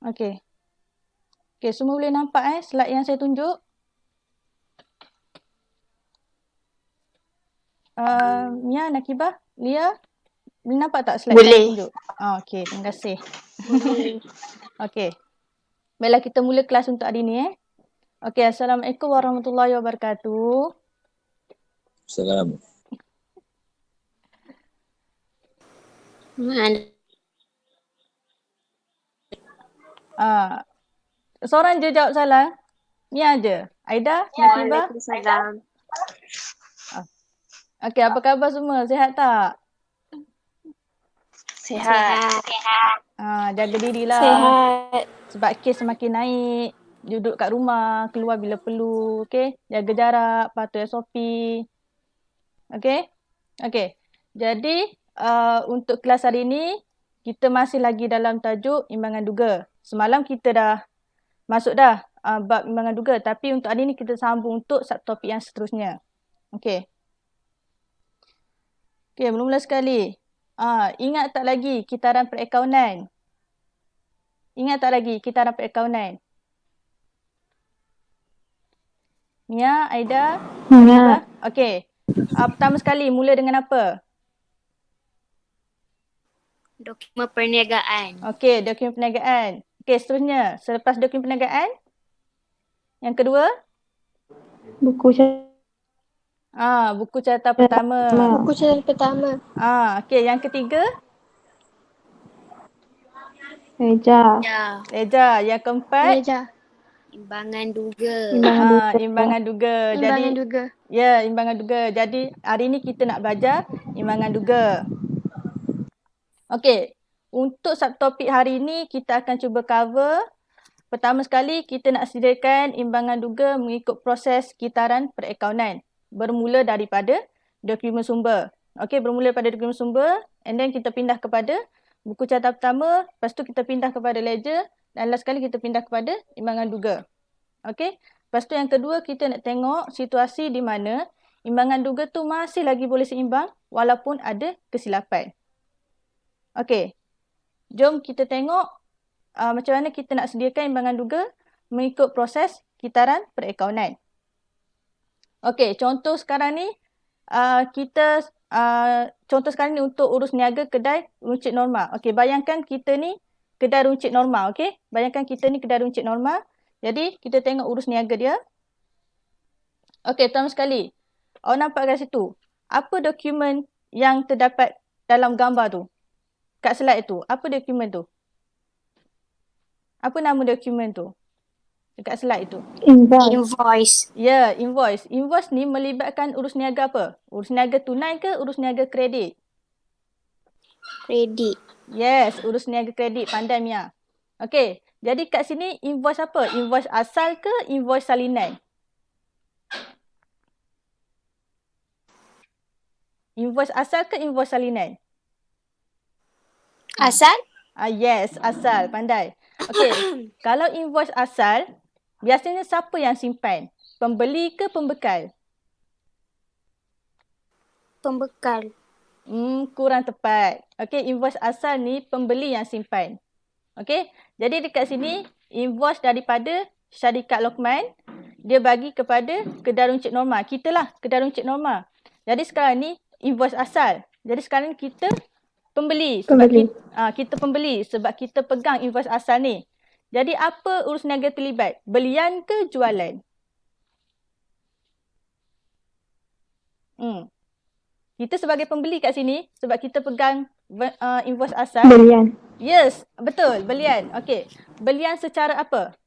Okey. Okey, semua boleh nampak slide yang saya tunjuk? Mia, Nakibah, Lia, boleh nampak tak slide saya Boleh. tunjuk? Okey, terima kasih. Boleh. Okey. Baiklah, kita mula kelas untuk hari ni. Okey, Assalamualaikum warahmatullahi wabarakatuh. Salam. Seorang je jawab salah. Mia je. Aida, Nakibah. Waalaikumsalam. Okey, apa khabar semua? Sihat tak? Sihat. Jaga dirilah. Sihat. Sebab kes semakin naik. Duduk kat rumah, keluar bila perlu. Okey, jaga jarak, patuh SOP. Okey? Okey. Jadi, untuk kelas hari ini, kita masih lagi dalam tajuk imbangan duga. Semalam kita dah masuk dah bab imbangan duga. Tapi untuk hari ini kita sambung untuk subtopik yang seterusnya. Okey. Okey, mula-mula sekali. Ingat tak lagi kitaran perakaunan? Ingat tak lagi kitaran perakaunan? Mia, Aida, Nakibah? Okey. Pertama sekali, mula dengan apa? Dokumen perniagaan. Okey, dokumen perniagaan. Okey, seterusnya. Selepas dokumen perniagaan? Yang kedua? Buku Buku catatan pertama. Buku catatan pertama. Okey, yang ketiga? meja, Leja. Yang keempat? Meja. Imbangan duga. Imbangan duga. Imbangan duga. Ya, imbangan duga. Jadi, hari ini kita nak belajar imbangan duga. Okey, untuk subtopik hari ini kita akan cuba cover. Pertama sekali, kita nak sediakan imbangan duga mengikut proses kitaran perakaunan. Bermula daripada dokumen sumber. Okey, bermula pada dokumen sumber and then kita pindah kepada buku catatan pertama, lepas tu kita pindah kepada ledger dan last sekali kita pindah kepada imbangan duga. Okey, lepas tu yang kedua kita nak tengok situasi di mana imbangan duga tu masih lagi boleh seimbang walaupun ada kesilapan. Okey, jom kita tengok macam mana kita nak sediakan imbangan duga mengikut proses kitaran perakaunan. Okey, contoh sekarang ni contoh sekarang ni untuk urus niaga kedai runcit norma. Okey, bayangkan kita ni kedai runcit norma, okey? Bayangkan kita ni kedai runcit norma. Jadi, kita tengok urus niaga dia. Okey, pertama sekali. Awak nampak kat situ. Apa dokumen yang terdapat dalam gambar tu? Kat slide tu. Apa dokumen tu? Apa nama dokumen tu? Dekat slide tu. Invoice. Ya, invoice. Invoice ni melibatkan urus niaga apa? Urus niaga tunai ke urus niaga kredit? Kredit. Yes, urus niaga kredit. Pandai Mia. Okey, jadi kat sini invoice apa? Invoice asal ke invoice salinan? Invoice asal ke invoice salinan? Asal? Yes, asal. Pandai. Okey, kalau invoice asal, biasanya siapa yang simpan? Pembeli ke pembekal? Pembekal. Kurang tepat. Okey, invoice asal ni pembeli yang simpan. Okey, jadi dekat sini invoice daripada syarikat Lokman, dia bagi kepada kedai runcit norma. Kita lah kedai runcit norma. Jadi sekarang ni invoice asal. Jadi sekarang ni kita pembeli. Sebab kita pembeli sebab kita pegang invoice asal ni. Jadi apa urus niaga terlibat? Belian ke jualan? Kita sebagai pembeli kat sini sebab kita pegang invoice asal. belian, Yes, betul. Belian. Okey. Belian secara apa?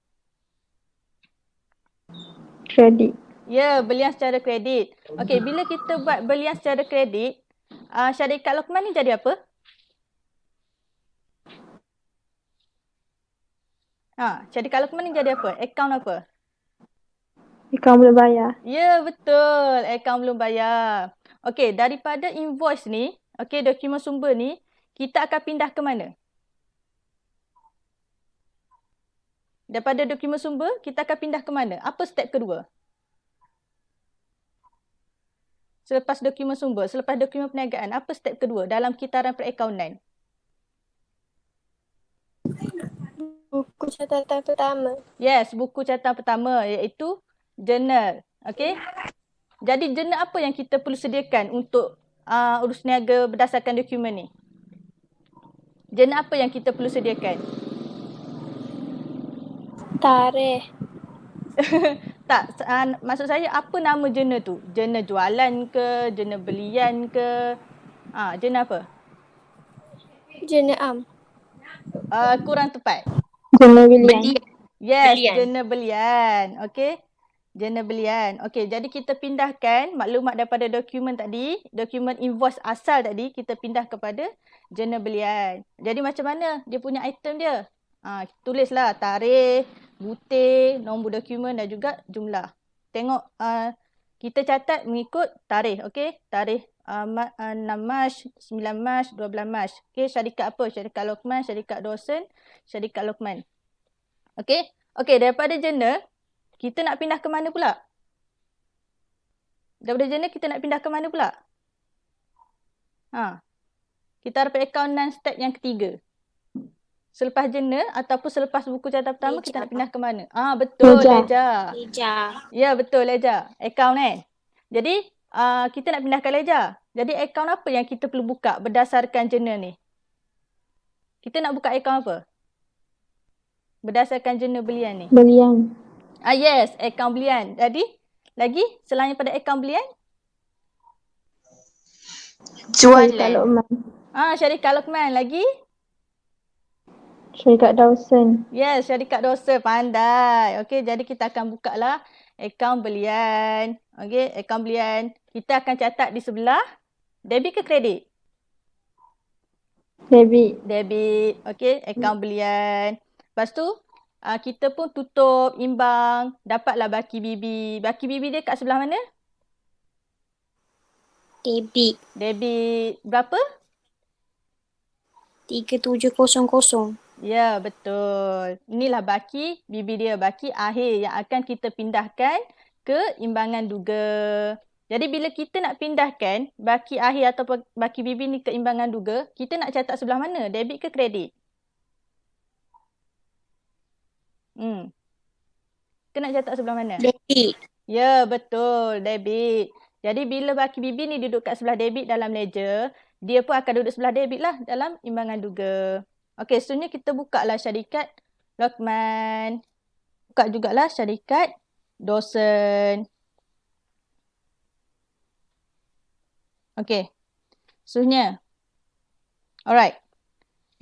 kredit, Ya, belian secara kredit. Okey, bila kita buat belian secara kredit, syarikat Lokman ni jadi apa? Syarikat Lokman ni jadi apa? Akaun apa? akaun belum bayar, Ya, betul. Akaun belum bayar. Okey, daripada invoice ni, okey, dokumen sumber ni, kita akan pindah ke mana? Daripada dokumen sumber, kita akan pindah ke mana? Apa step kedua? Selepas dokumen sumber, selepas dokumen perniagaan, apa step kedua dalam kitaran perakaunan? Buku catatan pertama. Yes, buku catatan pertama iaitu jurnal. Okey. Jadi jurnal apa yang kita perlu sediakan untuk urus niaga berdasarkan dokumen ni? Jurnal apa yang kita perlu sediakan? Tarikh. Tak, maksud saya apa nama jurnal tu? Jurnal jualan ke? Jurnal belian ke? Jurnal apa? Jurnal am. Kurang tepat. Jurnal bilian. Yes, Belian. jurnal belian. Okey. Jurnal belian. Okey, jadi kita pindahkan maklumat daripada dokumen tadi, dokumen invoice asal tadi, kita pindah kepada jurnal belian. Jadi macam mana dia punya item dia? Tulislah tarikh, butir, nombor dokumen dan juga jumlah. Tengok kita catat mengikut tarikh, okey? Tarikh 6 Mac, 9 Mac, 12 Mac. Okey, syarikat apa? Syarikat Lokman, syarikat Dosen, syarikat Lokman. Okey? Okey, daripada jurnal kita nak pindah ke mana pula? Daripada jurnal kita nak pindah ke mana pula? Kita dapat accountant step yang ketiga. Selepas jurnal ataupun selepas buku catatan pertama kita nak pindah ke mana? Betul, ledger. Ya, betul, ledger. Account kan? Jadi, kita nak pindah ke ledger. Jadi, account apa yang kita perlu buka berdasarkan jurnal ni? Kita nak buka account apa? Berdasarkan jurnal belian ni. Belian. Yes, account belian. Jadi, lagi selain pada account belian? Syarikat Lokman. Syarikat Lokman. Lagi? Syarikat Dawson. Yes, syarikat dosa. Pandai. Okey, jadi kita akan buka lah akaun belian. Okey, akaun belian. Kita akan catat di sebelah debit ke kredit? Debit. Debit. Okey, akaun belian. Lepas tu, kita pun tutup, imbang. Dapatlah baki bibi. Baki bibi dia kat sebelah mana? Debit. Debit. Berapa? 3700. Ya, betul. Inilah baki bibi dia. Baki akhir yang akan kita pindahkan ke imbangan duga. Jadi bila kita nak pindahkan baki akhir atau baki bibi ni ke imbangan duga, kita nak catat sebelah mana? Debit ke kredit? Kita nak catat sebelah mana? Debit. Ya, betul. Debit. Jadi bila baki bibi ni duduk kat sebelah debit dalam ledger, dia pun akan duduk sebelah debit lah dalam imbangan duga. Okey, seterusnya kita buka lah syarikat Lokman. Buka jugalah syarikat Dosen. Okey. Seterusnya. Alright.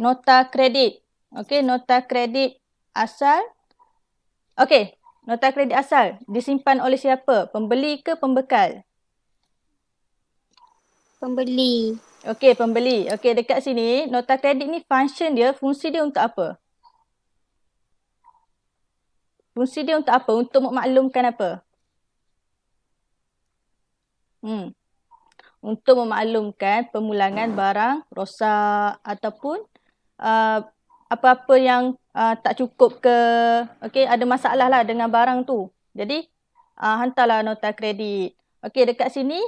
Nota kredit. Okey, nota kredit asal. Okey, nota kredit asal disimpan oleh siapa? Pembeli ke pembekal? Pembeli. Okey, pembeli. Okey, dekat sini nota kredit ni fungsi dia untuk apa? Fungsi dia untuk apa? Untuk memaklumkan apa? Untuk memaklumkan pemulangan barang rosak ataupun apa-apa yang tak cukup ke. Okey, ada masalah lah dengan barang tu. Jadi, hantarlah nota kredit. Okey, dekat sini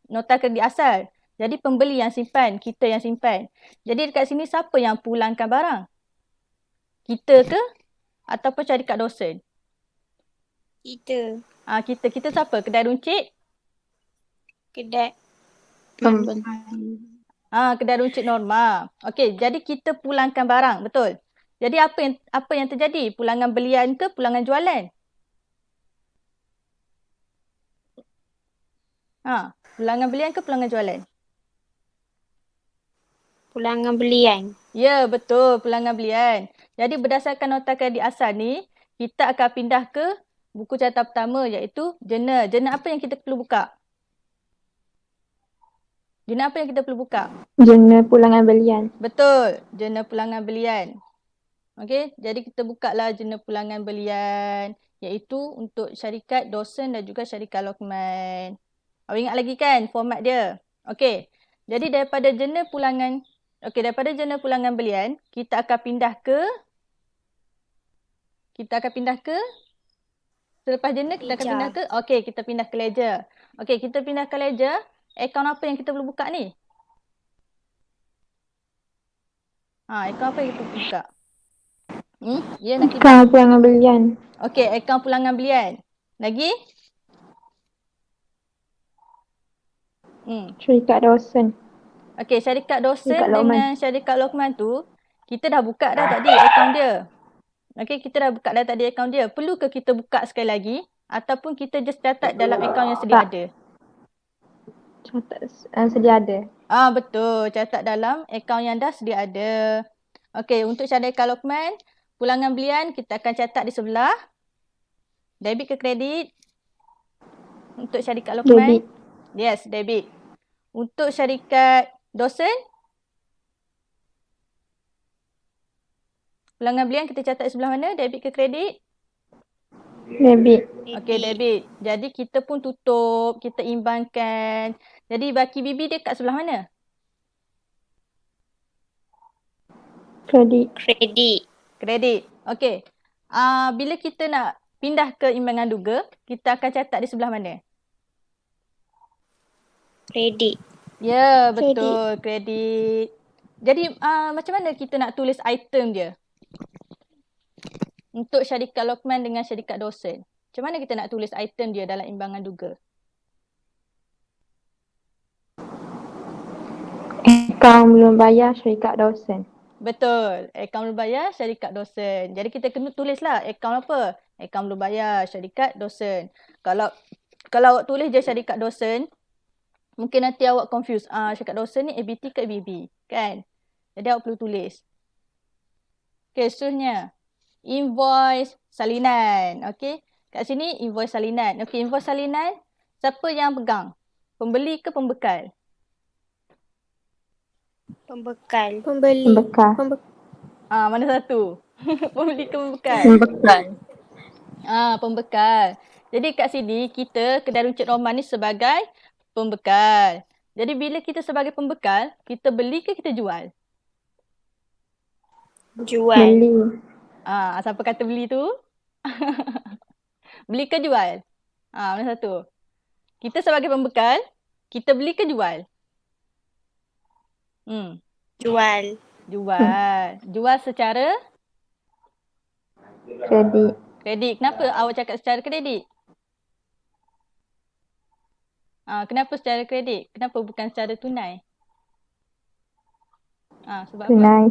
nota kredit asal. Jadi pembeli yang simpan, kita yang simpan. Jadi dekat sini siapa yang pulangkan barang? Kita ke? Ataupun syarikat dosen? Kita. Kita siapa? Kedai runcit? Kedai. Pembeli. Kedai runcit normal. Okey, jadi kita pulangkan barang, betul? Jadi apa yang terjadi? Pulangan belian ke pulangan jualan? Pulangan belian ke pulangan jualan? Pulangan belian. Ya, betul. Pulangan belian. Jadi berdasarkan nota kredit asal ni, kita akan pindah ke buku catatan pertama iaitu jurnal. Jurnal apa yang kita perlu buka? Jurnal apa yang kita perlu buka? Jurnal pulangan belian. Betul. Jurnal pulangan belian. Okey, jadi kita buka lah jurnal pulangan belian iaitu untuk syarikat Dosen dan juga syarikat Lokman. Awak ingat lagi kan format dia? Okey. Jadi daripada jurnal pulangan belian, kita akan pindah ke selepas jurnal kita akan pindah ke kita pindah ke ledger. Okey, kita pindah ke ledger. Akaun apa yang kita perlu buka ni? Akaun apa yang kita perlu buka? Ya, Nakibah. Akaun pulangan belian. Okey, akaun pulangan belian. Lagi? Syarikat dosen. Okey, syarikat dosen Syarikat Lokman. dengan syarikat Lokman tu, kita dah buka dah tadi akaun dia. Okey, kita dah buka dah tadi akaun dia. Perlu ke kita buka sekali lagi? Ataupun kita just catat dalam akaun yang sedia Tak. ada? Catat sedia ada. Betul. Catat dalam akaun yang dah sedia ada. Okey, untuk syarikat Lokman, pulangan belian kita akan catat di sebelah. Debit ke kredit? Untuk syarikat Lokman? Debit. Yes, debit. Untuk syarikat dosen? Pulangan belian kita catat di sebelah mana? Debit ke kredit? Debit. Okey, debit. Jadi kita pun tutup, kita imbangkan. Jadi baki bibi dia kat sebelah mana? Kredit. Kredit. Kredit. Okey. Bila kita nak pindah ke imbangan duga, kita akan catat di sebelah mana? Kredit. Ya, betul. Kredit. Jadi macam mana kita nak tulis item dia? Untuk syarikat Lokman dengan syarikat dosen. Macam mana kita nak tulis item dia dalam imbangan duga? Akaun belum bayar syarikat dosen. Betul. Akaun belum bayar syarikat dosen. Jadi kita kena tulislah akaun apa? Akaun belum bayar syarikat dosen. Kalau awak tulis je syarikat dosen, mungkin nanti awak confuse. Syarikat dosen ni ABT ke ABB? Kan? Jadi awak perlu tulis. Okey, seterusnya. Invoice salinan. Okey. Kat sini invoice salinan. Okey, invoice salinan siapa yang pegang? Pembeli ke pembekal? Pembekal. Pembekal. Mana satu? Pembeli ke pembekal? Pembekal. Pembekal. Jadi kat sini kita kedai runcit Roman ni sebagai pembekal. Jadi bila kita sebagai pembekal, kita beli ke kita jual? Jual. Beli. Siapa kata beli tu? Beli ke jual? Mana satu? Kita sebagai pembekal, kita beli ke jual? Jual. Jual. Jual secara? Kredit. Kredit. Kenapa awak cakap secara kredit? Kenapa secara kredit? Kenapa bukan secara tunai? Sebab Tunai.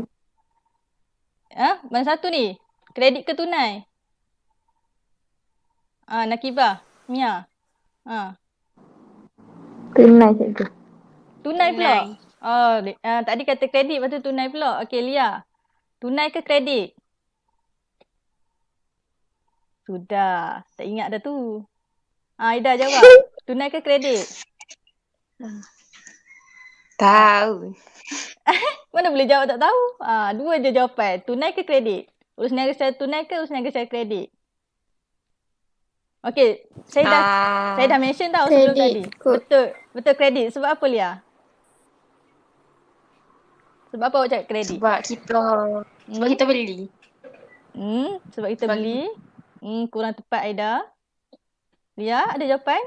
apa? Mana satu ni? Kredit ke tunai? Nakibah. Mia. Tunai cikgu. Tunai pula? Tadi kata kredit, lepas tu tunai pula. Okey, Lia. Tunai ke kredit? Sudah. Tak ingat dah tu. Ida jawab. Tunai ke kredit? Tahu. Mana boleh jawab tak tahu? Dua je jawapan. Tunai ke kredit? Urus niaga secara tunai ke urus niaga secara kredit? Okey, saya dah mention tau sebelum tadi. Betul kredit. Sebab apa, Lia? Sebab apa awak cakap kredit? Sebab kita beli. Sebab kita beli. Kurang tepat Aida. Lia, ada jawapan?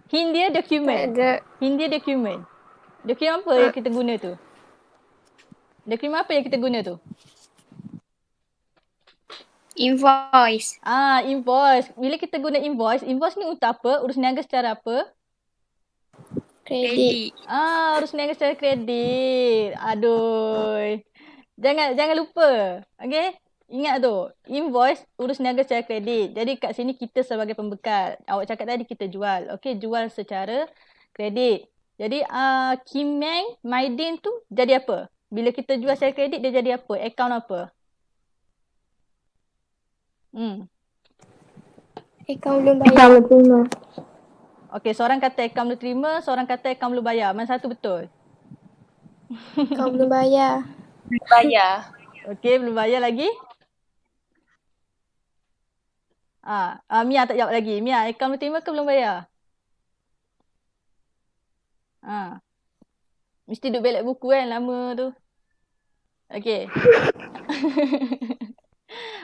Hint dia dokumen. Hint dia dokumen. Dokumen apa yang kita guna tu? Dokumen apa yang kita guna tu? Invoice. Invoice. Bila kita guna invoice ni untuk apa? Urus niaga secara apa? Kredit. Urus niaga secara kredit. Aduh. Jangan lupa. Okey? Ingat tu. Invoice urus niaga secara kredit. Jadi kat sini kita sebagai pembekal. Awak cakap tadi kita jual. Okey, jual secara kredit. Jadi Kimeng, Maidin tu jadi apa? Bila kita jual secara kredit dia jadi apa? Akaun apa? Akaun belum Akaun bayar. belum terima. Okey, seorang kata akaun belum terima, seorang kata akaun belum bayar. Mana satu betul? Akaun belum bayar. Okey, belum bayar lagi? Mia tak jawab lagi. Mia, akaun belum terima ke belum bayar? Mesti duduk belak buku kan lama tu. Okey.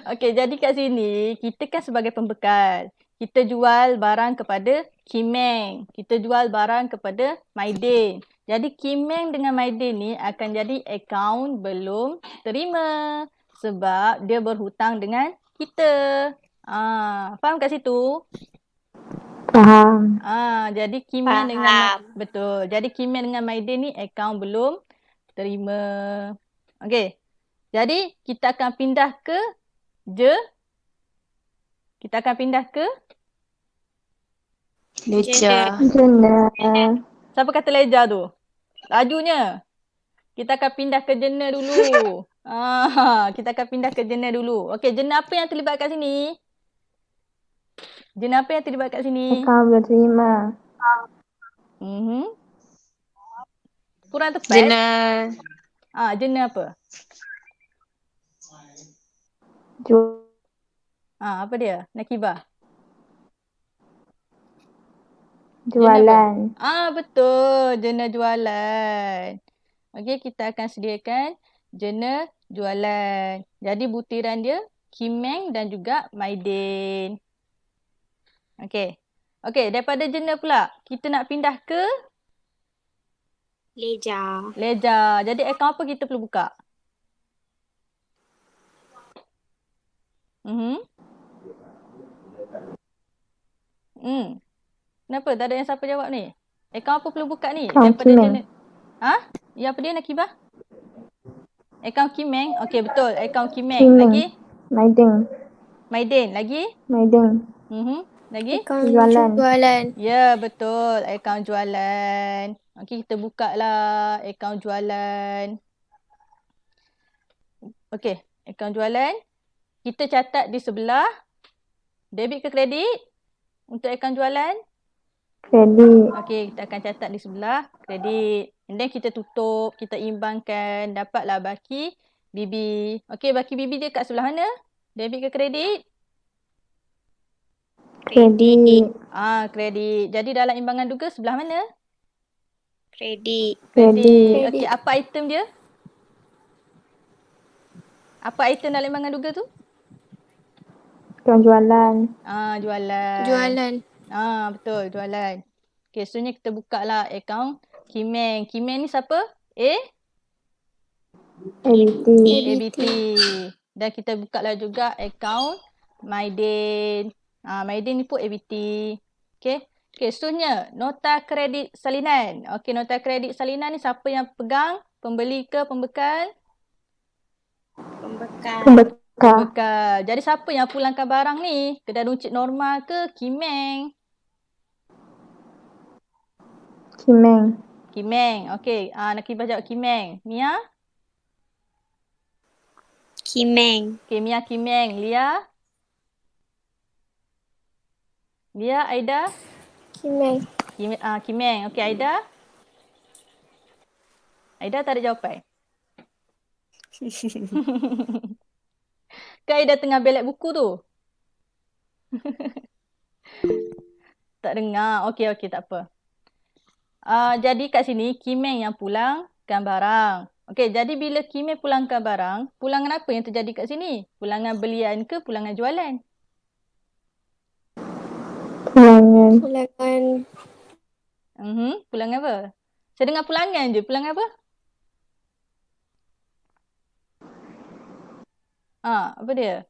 Okey, jadi kat sini kita kan sebagai pembekal. Kita jual barang kepada Kimeng. Kita jual barang kepada Maidin. Jadi Kimeng dengan Maidin ni akan jadi akaun belum terima sebab dia berhutang dengan kita. Faham kat situ? Faham. Jadi Kimeng dengan Faham. betul. Jadi Kimeng dengan Maidin ni akaun belum terima. Okey. Jadi kita akan pindah ke je. Kita akan pindah ke Leja. Jena. siapa kata leja tu? Lajunya. Kita akan pindah ke jena dulu. Kita akan pindah ke jena dulu. Okey, jena apa yang terlibat kat sini? Jena apa yang terlibat kat sini? Akaun belum terima. Kurang tepat. Jena. Jena apa? Apa dia? Nakibah. Jualan. Betul. Jena jualan. Okey, kita akan sediakan jena jualan. Jadi butiran dia Kimeng dan juga Maidin. Okey. Okey, daripada jena pula, kita nak pindah ke Leja. leja. Jadi akaun apa kita perlu buka? Kenapa? Tak ada yang siapa jawab ni? Akaun apa perlu buka ni? Akaun Daripada Kimeng. jena. Ya apa dia Nakibah? Akaun Kimeng. Okey, betul. Akaun Kimeng. Kimeng. Lagi? Maidin. Lagi? Lagi? Akaun Jualan. jualan. Ya, betul. Akaun jualan. Okey, kita buka lah akaun jualan. Okey, akaun jualan. Kita catat di sebelah. Debit ke kredit? Untuk akaun jualan. Kredit. Okey, kita akan catat di sebelah kredit. And then kita tutup, kita imbangkan. Dapatlah baki Bibi. Okey, baki Bibi dia kat sebelah mana? Debit ke kredit? Kredit. Kredit. Jadi dalam imbangan duga sebelah mana? Kredit. Kredit. Okey, apa item dia? Apa item dalam imbangan duga tu? Akaun jualan. Jualan. Jualan. Betul, jualan. Okey, seterusnya kita buka lah akaun Kimeng. Kimeng ni siapa? ABT. ABT. Dan kita buka lah juga akaun Maidin. Maidin ni pun ABT. Okey. Okey, seterusnya nota kredit salinan. Okey, nota kredit salinan ni siapa yang pegang? Pembeli ke pembekal? Pembekal. Jadi siapa yang pulangkan barang ni? Kedai runcit normal ke Kimeng? Kimeng. Okey, Nakibah jawab Kimeng. Mia? Kimeng. Okey, Mia Kimeng. Lia? Aida? Kimeng. Kimeng. Okey, Aida? Aida tak ada jawapan. Ke Aida tengah belet buku tu? Tak dengar. Okey, tak apa. Jadi kat sini Kimeng yang pulangkan barang. Okey, jadi bila Kimeng pulangkan barang, pulangan apa yang terjadi kat sini? Pulangan belian ke pulangan jualan? Pulangan. Pulangan apa? Saya dengar pulangan je. Pulangan apa? Apa dia?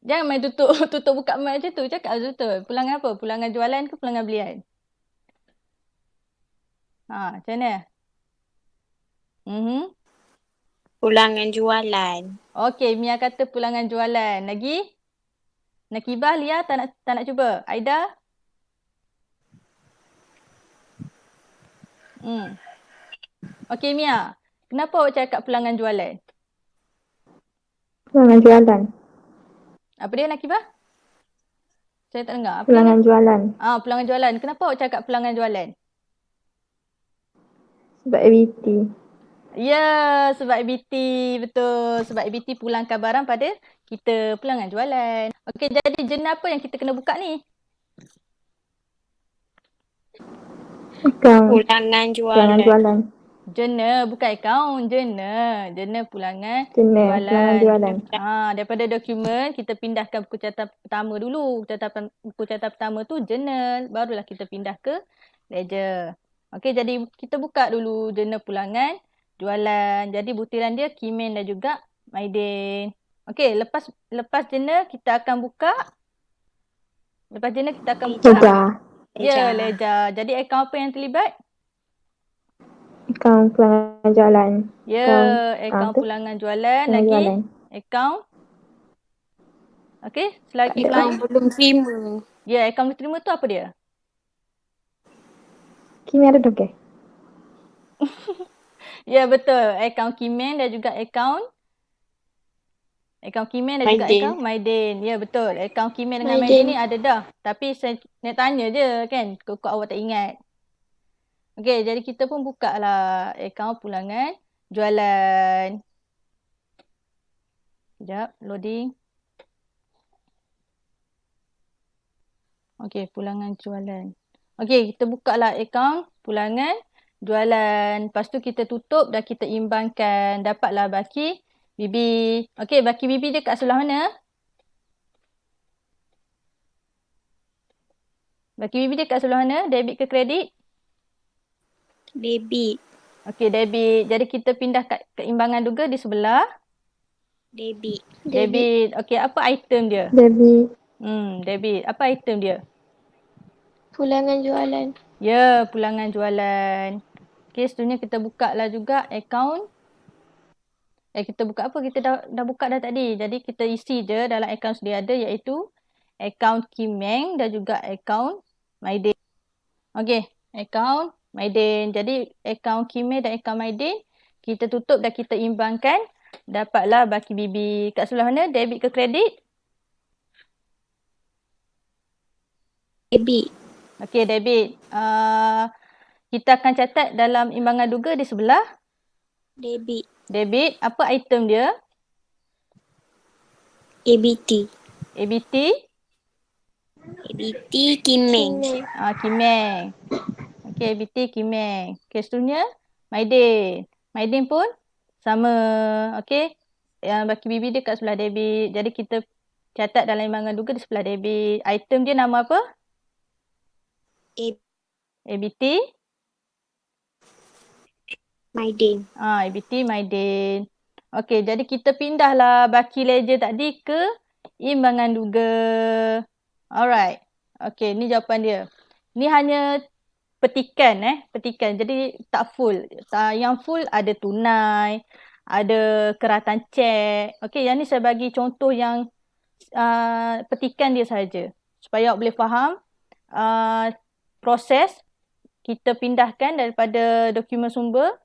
Jangan main tutup buka mic macam tu. Cakap betul. Pulangan apa? Pulangan jualan ke pulangan belian? Macam mana? Pulangan jualan. Okey, Mia kata pulangan jualan. Lagi? Nakibah, Lia tak nak cuba? Aida? Okey, Mia. Kenapa awak cakap pulangan jualan? Pulangan jualan. Apa dia Nakibah? Saya tak dengar. Apa Pulangan dia? jualan. Pulangan jualan. Kenapa awak cakap pulangan jualan? Sebab ABT. Ya, sebab ABT. Betul. Sebab ABT pulangkan barang pada kita. Pulangan jualan. Okey, jadi jena apa yang kita kena buka ni? Pulangan jualan. Jena, bukan akaun. Jena pulangan Pulangan jualan. Daripada dokumen, kita pindahkan buku catatan pertama dulu. Buku catatan pertama tu jena. Barulah kita pindah ke ledger. Okey, jadi kita buka dulu jurnal pulangan jualan. Jadi butiran dia Kimeng dan juga Maidin. Okey, lepas jurnal kita akan buka. Lepas jurnal kita akan buka. Leja. Ya, Leja. Jadi akaun apa yang terlibat? Akaun pulangan jualan. Ya, akaun pulangan jualan. Pulangan Lagi jualan. akaun. Okey, selagi Akaun belum terima. Ya, akaun belum terima tu apa dia? Kimeng ada ke? Ya, betul. Akaun Kimeng dan juga akaun Kimeng dan juga Maidin. akaun Maidin. Ya, betul. Akaun Kimeng dengan Maidin. Maidin ni ada dah. Tapi saya nak tanya je kan. Kok awak tak ingat. Okey, jadi kita pun buka lah akaun pulangan jualan. Sekejap, loading. Okey, pulangan jualan. Okey, kita buka lah akaun pulangan jualan. Lepas tu kita tutup dan kita imbangkan. Dapatlah baki Bibi. Okey, baki Bibi dia kat sebelah mana? Baki Bibi dia kat sebelah mana? Debit ke kredit? Debit. Okey, debit. Jadi kita pindah kat keimbangan duga di sebelah. Debit. Debit. Okey, apa item dia? Debit. Debit. Apa item dia? Pulangan jualan. Ya, pulangan jualan. Okey, seterusnya kita buka lah juga akaun. Kita buka apa? Kita dah buka dah tadi. Jadi kita isi je dalam akaun sedia ada iaitu akaun Kimeng dan juga akaun Maidin. Okey, akaun Maidin. Jadi akaun Kimeng dan akaun Maidin kita tutup dan kita imbangkan. Dapatlah baki Bibi. Kat sebelah mana? Debit ke kredit? Debit. Okey, debit. Kita akan catat dalam imbangan duga di sebelah. Debit. Debit. Apa item dia? ABT. ABT? ABT Kimeng. Kimeng. Okey, ABT Kimeng. Okey, seterusnya Maidin. Maidin pun sama. Okey. Yang baki Bibi dia kat sebelah debit. Jadi kita catat dalam imbangan duga di sebelah debit. Item dia nama apa? ABT? Maidin. ABT Maidin. Okey, jadi kita pindahlah baki ledger tadi ke imbangan duga. Alright. Okey, ni jawapan dia. Ni hanya petikan petikan. Jadi tak full. Yang full ada tunai, ada keratan cek. Okey, yang ni saya bagi contoh yang petikan dia saja supaya awak boleh faham proses kita pindahkan daripada dokumen sumber,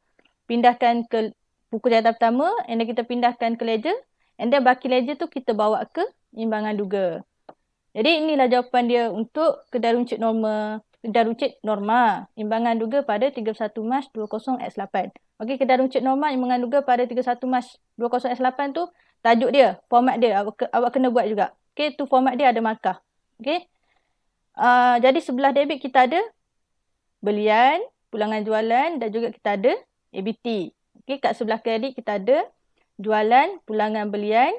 pindahkan ke buku catatan pertama, and then kita pindahkan ke ledger, and then baki ledger tu kita bawa ke imbangan duga. Jadi inilah jawapan dia untuk kedai runcit norma imbangan duga pada 31 Mac 20X8. Okey, kedai runcit norma imbangan duga pada 31 Mac 20X8 tu tajuk dia, format dia awak kena buat juga. Okey, tu format dia ada markah. Okey. Jadi sebelah debit kita ada belian, pulangan jualan dan juga kita ada ABT. Okey, kat sebelah kredit kita ada jualan, pulangan belian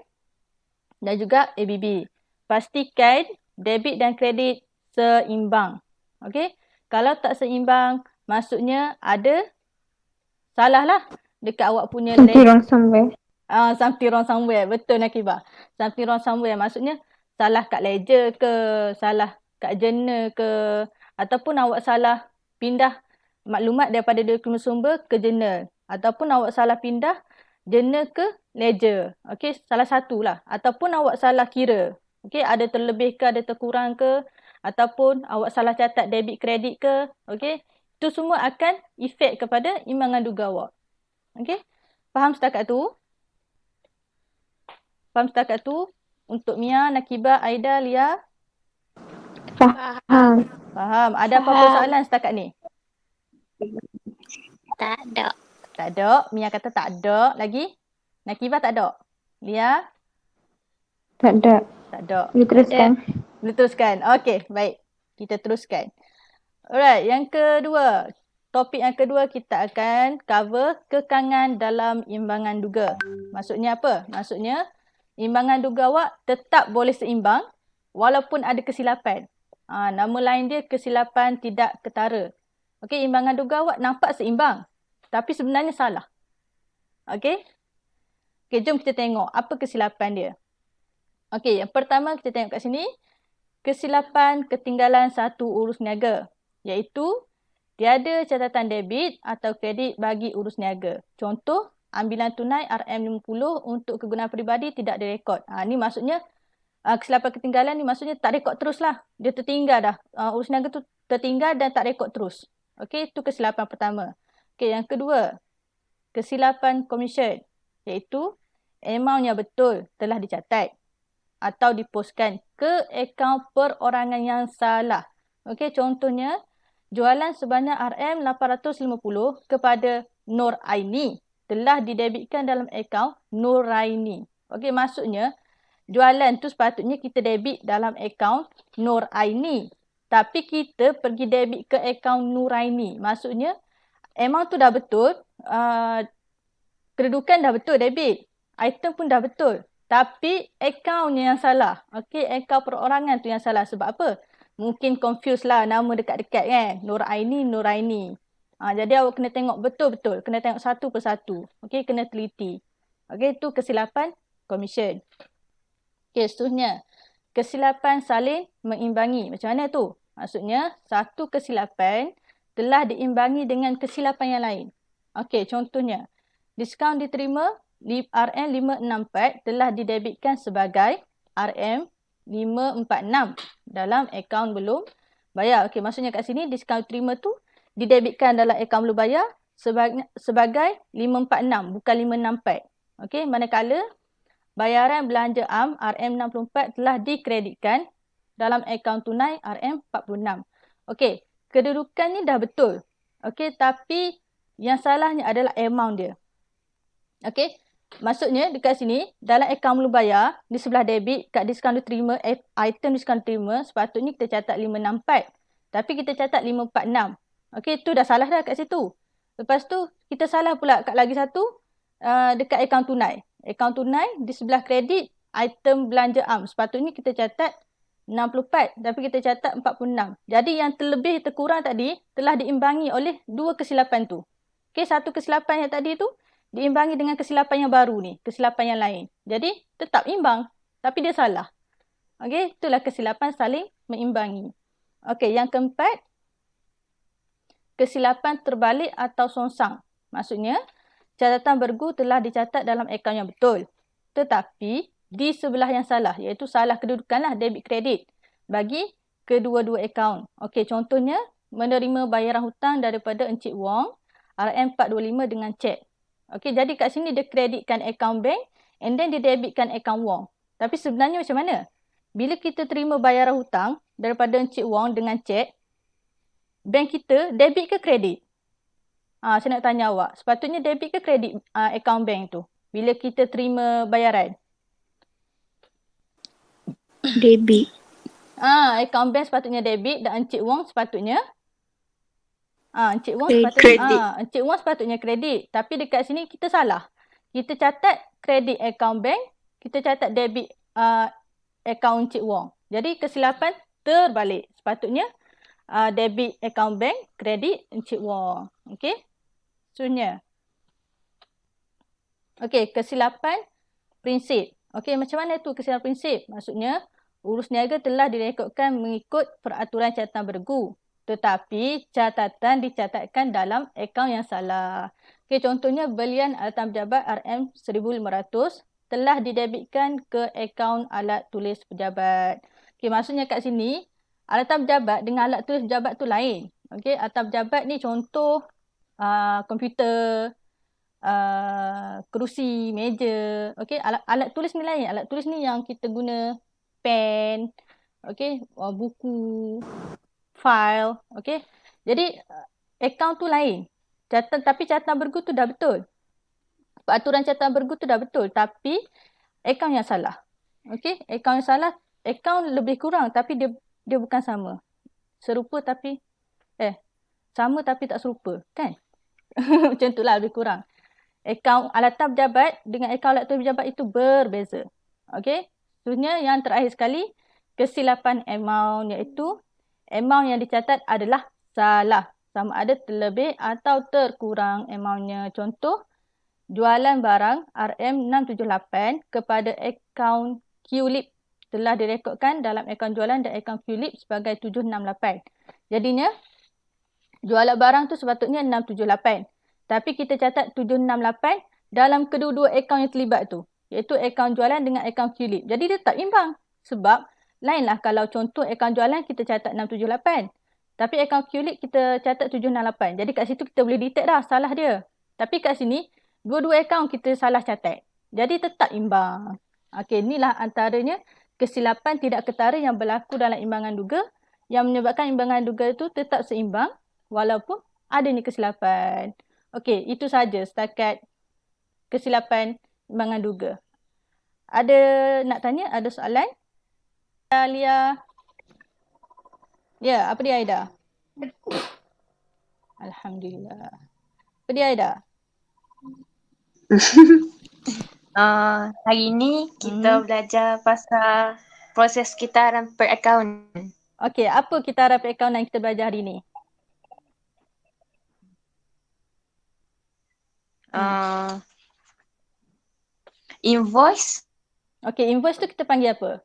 dan juga ABB. Pastikan debit dan kredit seimbang. Okey, kalau tak seimbang maksudnya ada salah lah dekat awak punya Something wrong somewhere. Something wrong somewhere. Betul Nakibah. Something wrong somewhere maksudnya salah kat ledger ke, salah kat journal ke, ataupun awak salah pindah maklumat daripada dokumen sumber ke journal, ataupun awak salah pindah journal ke ledger. Okey, salah satulah. Ataupun awak salah kira. Okey, ada terlebih ke, ada terkurang ke, ataupun awak salah catat debit kredit ke. Okey, itu semua akan efek kepada imbangan duga awak. Okey, faham setakat tu? Faham setakat tu? Untuk Mia, Nakibah, Aida, Lia? Faham. Faham. Ada apa-apa soalan setakat ni? Tak ada. Tak ada. Mia kata tak ada. Lagi? Nakibah tak ada? Lia? Tak ada. Tak ada. Boleh teruskan. Boleh teruskan. Okey, baik. Kita teruskan. Alright, yang kedua. Topik yang kedua kita akan cover kekangan dalam imbangan duga. Maksudnya apa? Maksudnya imbangan duga awak tetap boleh seimbang walaupun ada kesilapan. Nama lain dia kesilapan tidak ketara. Okey, imbangan duga awak nampak seimbang. Tapi sebenarnya salah. Okey. Okey, jom kita tengok apa kesilapan dia. Okey, yang pertama kita tengok kat sini. Kesilapan ketinggalan satu urus niaga. Iaitu, tiada catatan debit atau kredit bagi urus niaga. Contoh, ambilan tunai RM50 untuk kegunaan peribadi tidak direkod. Ni maksudnya, kesilapan ketinggalan ni maksudnya tak rekod terus lah. Dia tertinggal dah. Urus niaga tu tertinggal dan tak rekod terus. Okey, itu kesilapan pertama. Okey, yang kedua, kesilapan komisen. Iaitu, amount yang betul telah dicatat atau diposkan ke akaun perorangan yang salah. Okey, contohnya, jualan sebanyak RM850 kepada Nur Aini telah didebitkan dalam akaun Nur Aini. Okey, maksudnya, jualan tu sepatutnya kita debit dalam akaun Nur Aini. Tapi kita pergi debit ke akaun Nur Aini. Maksudnya, amount tu dah betul, kedudukan dah betul debit, item pun dah betul. Tapi akaunnya yang salah. Okey, akaun perorangan tu yang salah. Sebab apa? Mungkin confuse lah nama dekat-dekat kan. Nur Aini, Nur Aini. Jadi awak kena tengok betul-betul. Kena tengok satu persatu. Okey, kena teliti. Okey, itu kesilapan komisen. Okey, seterusnya. Kesilapan saling mengimbangi. Macam mana tu? Maksudnya, satu kesilapan telah diimbangi dengan kesilapan yang lain. Okey, contohnya. Diskaun diterima RM564 telah didebitkan sebagai RM546 dalam akaun belum bayar. Okey, maksudnya kat sini diskaun terima tu didebitkan dalam akaun belum bayar sebagai 546 bukan 564. Okey, manakala bayaran belanja am RM64 telah dikreditkan dalam akaun tunai RM46. Okey, kedudukan ni dah betul. Okey, tapi yang salahnya adalah amount dia. Okey, maksudnya dekat sini, dalam akaun belum bayar, di sebelah debit, kat diskaun diterima, item diskaun diterima, sepatutnya kita catat 564. Tapi kita catat 546. Okey, tu dah salah dah kat situ. Lepas tu, kita salah pula kat lagi satu, dekat akaun tunai. Akaun tunai, di sebelah kredit, item belanja am. Sepatutnya kita catat 64, tapi kita catat 46. Jadi yang terlebih terkurang tadi, telah diimbangi oleh dua kesilapan tu. Okey, satu kesilapan yang tadi tu, diimbangi dengan kesilapan yang baru ni. Kesilapan yang lain. Jadi, tetap imbang. Tapi dia salah. Okey, itulah kesilapan saling mengimbangi. Okey, yang keempat. Kesilapan terbalik atau songsang. Maksudnya, catatan bergu telah dicatat dalam akaun yang betul. Tetapi, di sebelah yang salah. Iaitu salah kedudukan lah debit kredit. Bagi kedua-dua akaun. Okey, contohnya, menerima bayaran hutang daripada Encik Wong. RM425 dengan cek. Okey, jadi kat sini dia kreditkan akaun bank and then dia debitkan akaun Wong. Tapi sebenarnya macam mana? Bila kita terima bayaran hutang daripada Encik Wong dengan cek, bank kita debit ke kredit? Saya nak tanya awak, sepatutnya debit ke kredit akaun bank tu? Bila kita terima bayaran? Debit. Akaun bank sepatutnya debit dan Encik Wong sepatutnya Encik Wong sepatutnya kredit. Tapi dekat sini kita salah. Kita catat kredit akaun bank, kita catat debit akaun Encik Wong. Jadi kesilapan terbalik. Sepatutnya debit akaun bank, kredit Encik Wong. Okey. Seterusnya. Okey, kesilapan prinsip. Okey, macam mana tu kesilapan prinsip? Maksudnya urus niaga telah direkodkan mengikut peraturan catatan bergu. Tetapi catatan dicatatkan dalam akaun yang salah. Okey, contohnya belian alatan pejabat RM1,500 telah didebitkan ke akaun alat tulis pejabat. Okey, maksudnya kat sini alatan pejabat dengan alat tulis pejabat tu lain. Okey, alatan pejabat ni contoh komputer, kerusi, meja. Okey, alat tulis ni lain. Alat tulis ni yang kita guna pen, okey, buku, file, okey. Jadi akaun tu lain. Tapi catatan bergu tu dah betul. Peraturan catatan bergu tu dah betul, tapi akaun yang salah. Okey, akaun yang salah, akaun lebih kurang tapi dia bukan sama. Serupa tapi sama tapi tak serupa, kan? Macam itulah lebih kurang. Akaun alatan pejabat dengan akaun alat tulis pejabat itu berbeza. Okey. Seterusnya yang terakhir sekali, kesilapan amount, iaitu amount yang dicatat adalah salah. sama ada terlebih atau terkurang amountnya. Contoh, jualan barang RM678 kepada akaun QLIP telah direkodkan dalam akaun jualan dan akaun QLIP sebagai 768. Jadinya, jualan barang tu sepatutnya 678. Tapi kita catat 768 dalam kedua-dua akaun yang terlibat tu. Iaitu akaun jualan dengan akaun QLIP. Jadi dia tak imbang. Sebab lainlah kalau contoh akaun jualan kita catat 678. Tapi akaun QLIP kita catat 768. Jadi kat situ kita boleh detect dah salah dia. Tapi kat sini dua-dua akaun kita salah catat. Jadi tetap imbang. Okey, inilah antaranya kesilapan tidak ketara yang berlaku dalam imbangan duga yang menyebabkan imbangan duga itu tetap seimbang walaupun adanya kesilapan. Okey, itu saja setakat kesilapan imbangan duga. Ada nak tanya? Ada soalan? Alia. Ya, apa dia Aida? Alhamdulillah. Apa dia Aida? Hari ini kita belajar pasal proses kitaran per akaun. Okey, apa kitaran perakaunan yang kita belajar hari ini? Invoice, Okey, invoice tu kita panggil apa?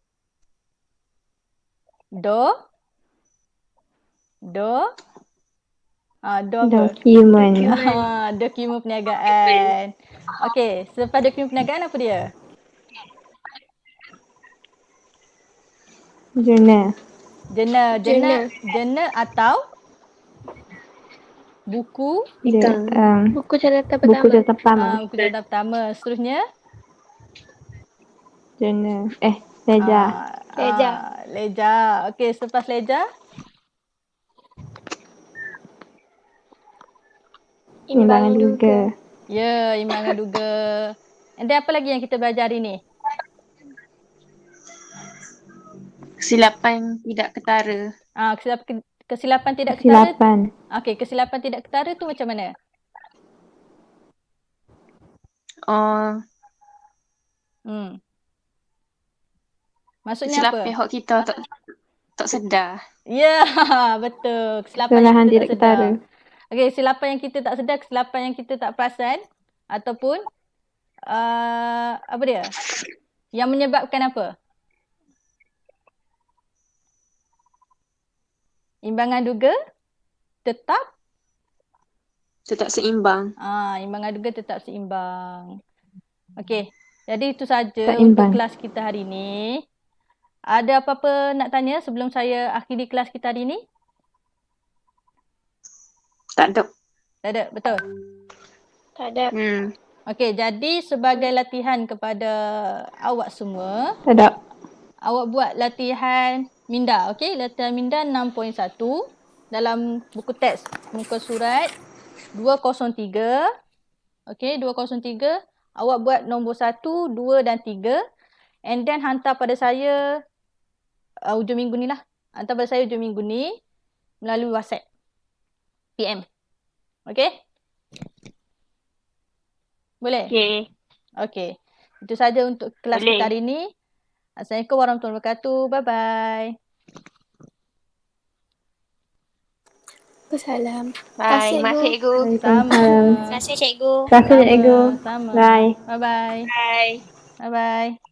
Do? Dokumen. Dokumen perniagaan. Okey, selepas dokumen perniagaan apa dia? Jurnal. Jurnal atau buku Buku catatan Buku pertama. catatan pertama. buku catatan pertama. Seterusnya Jurnal. Ledger. Ledger. Okey, selepas ledger Imbangan duga. ya, imbangan duga. And then apa lagi yang kita belajar hari ni? kesilapan tidak ketara. Kesilapan tidak ketara. Kesilapan. Okey, kesilapan tidak ketara tu macam mana? Maksudnya Kesilapan apa? pihak kita tak sedar. Ya, betul. Kesilapan Kesalahan yang kita tidak tak sedar. ketara. Okey, kesilapan yang kita tak sedar, kesilapan yang kita tak perasan ataupun apa dia? Yang menyebabkan apa? Imbangan duga tetap seimbang. imbangan duga tetap seimbang. Okey. Jadi itu saja Tak untuk imbang. kelas kita hari ini. Ada apa-apa nak tanya sebelum saya akhiri kelas kita hari ini? Tak ada. Tak ada, betul? Tak ada. Okey, jadi sebagai latihan kepada awak semua, Tak ada. awak buat latihan minda, okey? Latihan minda 6.1 dalam buku teks muka surat 203. Okey, 203. Awak buat nombor 1, 2 dan 3 and then hantar pada saya hujung minggu ni lah. Hantar pada saya hujung minggu ni melalui WhatsApp. PM. Okey? Boleh? Okey. Itu saja untuk kelas Boleh. kita hari ini. Assalamualaikum warahmatullahi wabarakatuh. Bye-bye. Salam. Bye. Terima kasih, Cikgu. Sama. Terima kasih cikgu. Terima kasih, Cikgu. Sama. Bye. Bye-bye. Bye. Bye-bye.